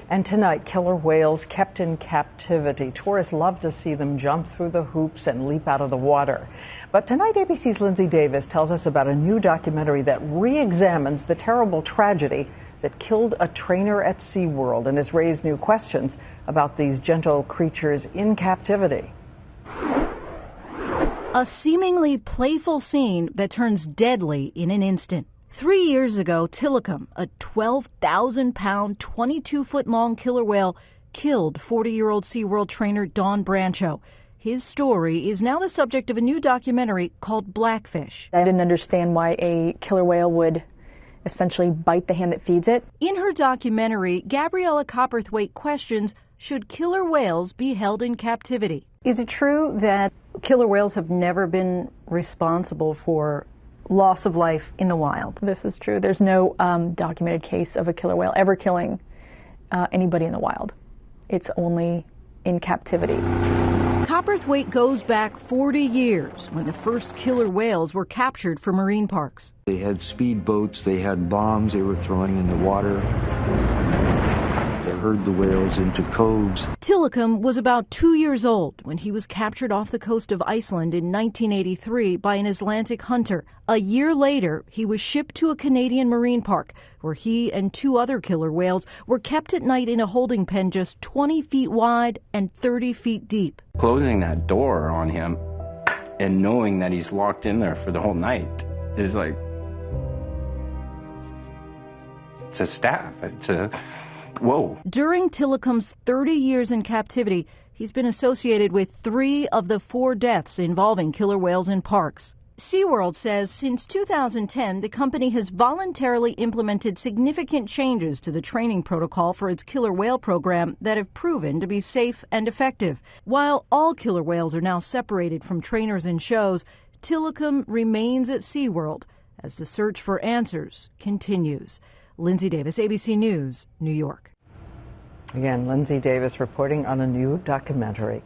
And tonight, killer whales kept in captivity. Tourists love to see them jump through the hoops and leap out of the water. But tonight, ABC's Lindsay Davis tells us about a new documentary that re-examines the terrible tragedy that killed a trainer at SeaWorld and has raised new questions about these gentle creatures in captivity. A seemingly playful scene that turns deadly in an instant. 3 years ago, Tilikum, a 12,000-pound, 22-foot-long killer whale, killed 40-year-old SeaWorld trainer Don Brancho. His story is now the subject of a new documentary called Blackfish. I didn't understand why a killer whale would essentially bite the hand that feeds it. In her documentary, Gabriella Copperthwaite questions, should killer whales be held in captivity? Is it true that killer whales have never been responsible for loss of life in the wild? This is true. There's no documented case of a killer whale ever killing anybody in the wild. It's only in captivity. Copperthwaite goes back 40 years when the first killer whales were captured for marine parks. They had speedboats, they had bombs they were throwing in the water. They herd the whales into coves. Tilikum was about 2 years old when he was captured off the coast of Iceland in 1983 by an Atlantic hunter. A year later, he was shipped to a Canadian marine park where he and 2 other killer whales were kept at night in a holding pen just 20 feet wide and 30 feet deep. Closing that door on him and knowing that he's locked in there for the whole night is like, it's a staff. It's a whoa. During Tilikum's 30 years in captivity, he's been associated with 3 of the 4 deaths involving killer whales in parks. SeaWorld says since 2010, the company has voluntarily implemented significant changes to the training protocol for its killer whale program that have proven to be safe and effective. While all killer whales are now separated from trainers in shows, Tilikum remains at SeaWorld as the search for answers continues. Lindsay Davis, ABC News, New York. Again, Lindsay Davis reporting on a new documentary.